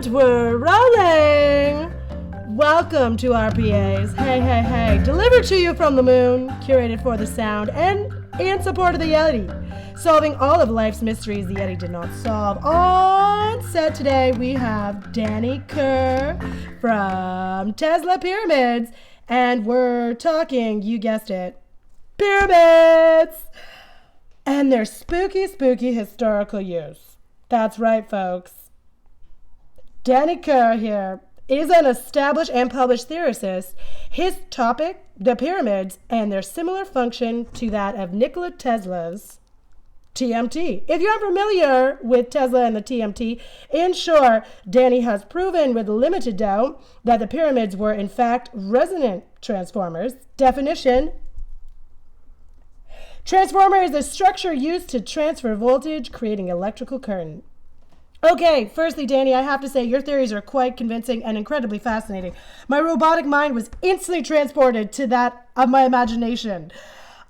And we're rolling! Welcome to R.P.A.'s Hey, Hey, Hey, delivered to you from the moon, curated for the sound, and in support of the Yeti, solving all of life's mysteries the Yeti did not solve. On set today, we have Danny Kerr from Tesla Pyramids, and we're talking, you guessed it, pyramids! And their spooky, spooky historical use. That's right, folks. Danny Kerr here is an established and published theorist. His topic, the pyramids, and their similar function to that of Nikola Tesla's TMT. If you're unfamiliar with Tesla and the TMT, in short, Danny has proven with limited doubt that the pyramids were in fact resonant transformers. Definition: transformer is a structure used to transfer voltage, creating electrical current. Okay, firstly, Danny, I have to say your theories are quite convincing and incredibly fascinating. My robotic mind was instantly transported to that of my imagination.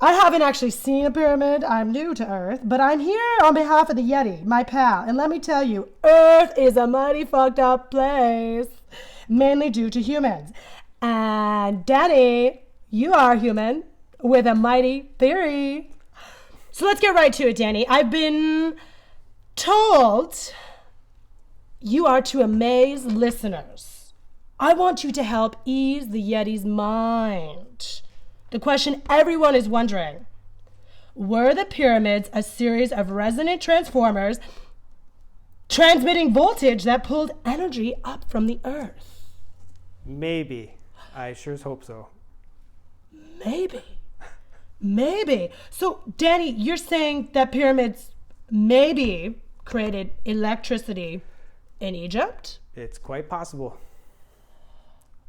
I haven't actually seen a pyramid. I'm new to Earth, but I'm here on behalf of the Yeti, my pal. And let me tell you, Earth is a mighty fucked up place, mainly due to humans. And Danny, you are human with a mighty theory. So let's get right to it, Danny. I've been told you are to amaze listeners. I want you to help ease the Yeti's mind. The question everyone is wondering: were the pyramids a series of resonant transformers transmitting voltage that pulled energy up from the earth? Maybe. I sure hope so. Maybe. So, Danny, you're saying that pyramids maybe created electricity in Egypt? It's quite possible.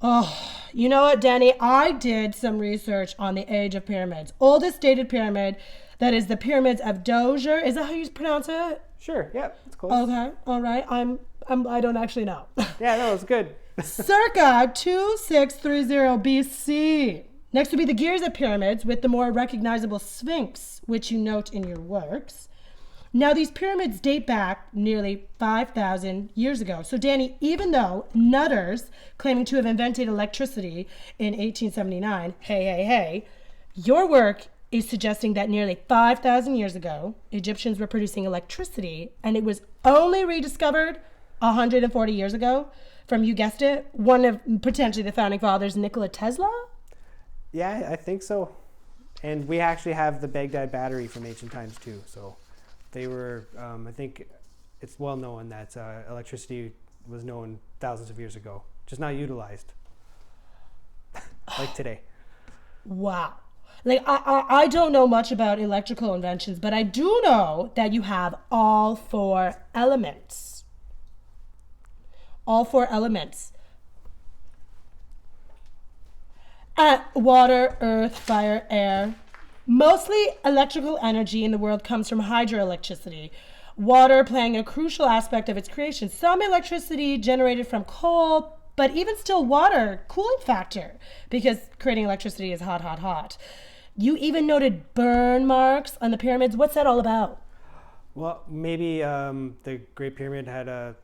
Oh, you know what, Danny? I did some research on the age of pyramids. Oldest dated pyramid, that is the pyramids of Djoser. Is that how you pronounce it? Sure, yeah, it's close. Okay, all right. I don't actually know. Yeah, no, it's good. Circa 2630 BC. Next would be the Giza pyramids with the more recognizable Sphinx, which you note in your works. Now, these pyramids date back nearly 5,000 years ago. So, Danny, even though nutters claiming to have invented electricity in 1879, hey, your work is suggesting that nearly 5,000 years ago, Egyptians were producing electricity, and it was only rediscovered 140 years ago from, you guessed it, one of potentially the founding fathers, Nikola Tesla? Yeah, I think so. And we actually have the Baghdad battery from ancient times, too, so... They were, I think it's well known that electricity was known thousands of years ago, just not utilized like today. Wow. Like, I don't know much about electrical inventions, but I do know that you have all four elements. All four elements. Water, earth, fire, air. Mostly electrical energy in the world comes from hydroelectricity, water playing a crucial aspect of its creation. Some electricity generated from coal, but even still water, cooling factor, because creating electricity is hot. You even noted burn marks on the pyramids. What's that all about? Well, maybe the Great Pyramid had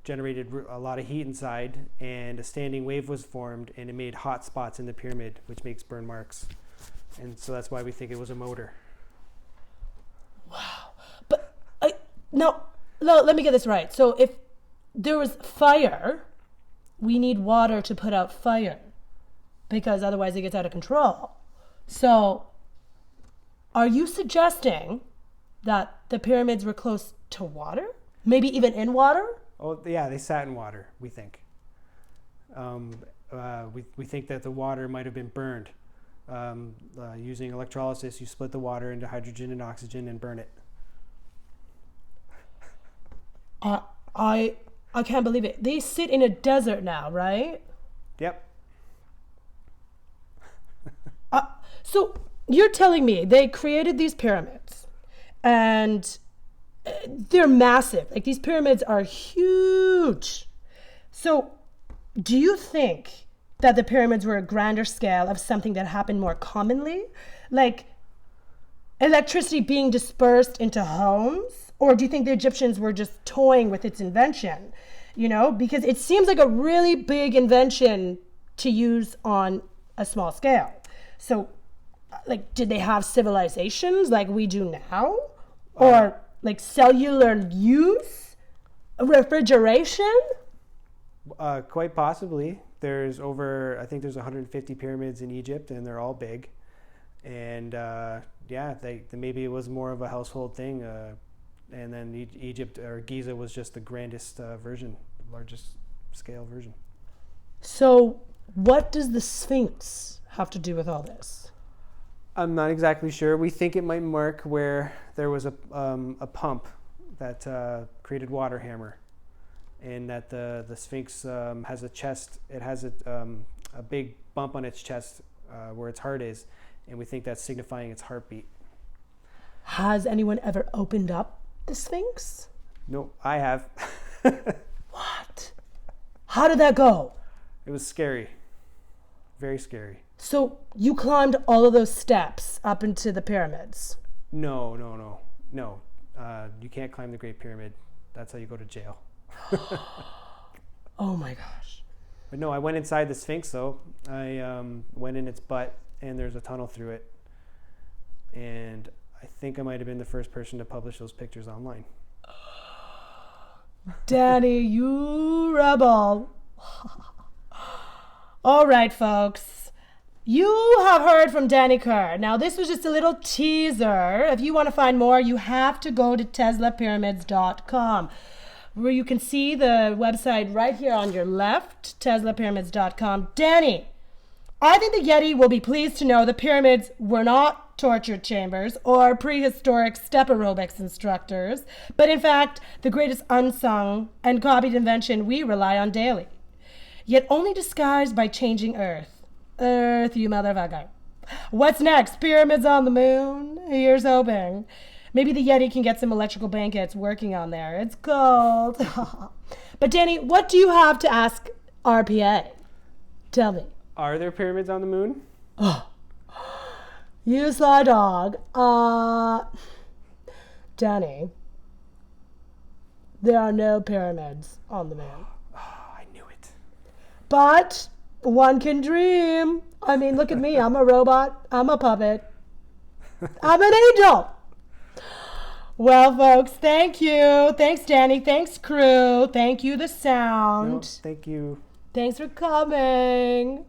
generated a lot of heat inside, and a standing wave was formed, and it made hot spots in the pyramid, which makes burn marks. And so that's why we think it was a motor. Wow. But, no, let me get this right. So if there was fire, we need water to put out fire, because otherwise it gets out of control. So are you suggesting that the pyramids were close to water? Maybe even in water? Oh, yeah, they sat in water, we think. We think that the water might have been burned. Using electrolysis, you split the water into hydrogen and oxygen and burn it. I can't believe it. They sit in a desert now, right? Yep. So you're telling me they created these pyramids, and they're massive. Like, these pyramids are huge. So do you think that the pyramids were a grander scale of something that happened more commonly, like electricity being dispersed into homes? Or do you think the Egyptians were just toying with its invention you know, because it seems like a really big invention to use on a small scale. So, like, did they have civilizations like we do now? Or like cellular use? Refrigeration? Quite possibly. I think there's 150 pyramids in Egypt, and they're all big. And maybe it was more of a household thing. And then Egypt or Giza was just the grandest version, largest scale version. So, what does the Sphinx have to do with all this? I'm not exactly sure. We think it might mark where there was a pump that created water hammer, and that the Sphinx has a chest. It has a big bump on its chest where its heart is, and we think that's signifying its heartbeat. Has anyone ever opened up the Sphinx? No, I have. What? How did that go? It was scary. Very scary. So you climbed all of those steps up into the pyramids? No. You can't climb the Great Pyramid. That's how you go to jail. Oh my gosh. But no, I went inside the Sphinx though. I went in its butt, and there's a tunnel through it. And I think I might have been the first person to publish those pictures online. Danny, you rebel. All right, folks. You have heard from Danny Kerr. Now, this was just a little teaser. If you want to find more, you have to go to teslapyramids.com, where you can see the website right here on your left, teslapyramids.com. Danny, I think the Yeti will be pleased to know the pyramids were not torture chambers or prehistoric step aerobics instructors, but in fact, the greatest unsung and copied invention we rely on daily, yet only disguised by changing Earth. Earth, you motherfucker. What's next? Pyramids on the moon? Here's hoping. Maybe the Yeti can get some electrical blankets working on there. It's cold. But Danny, what do you have to ask RPA? Tell me. Are there pyramids on the moon? Oh, you sly dog. Danny, there are no pyramids on the moon. I knew it. But one can dream. I mean, look at me. I'm a robot. I'm a puppet. I'm an angel. Well, folks, thank you. Thanks, Danny. Thanks, crew. Thank you, the sound. No, thank you. Thanks for coming.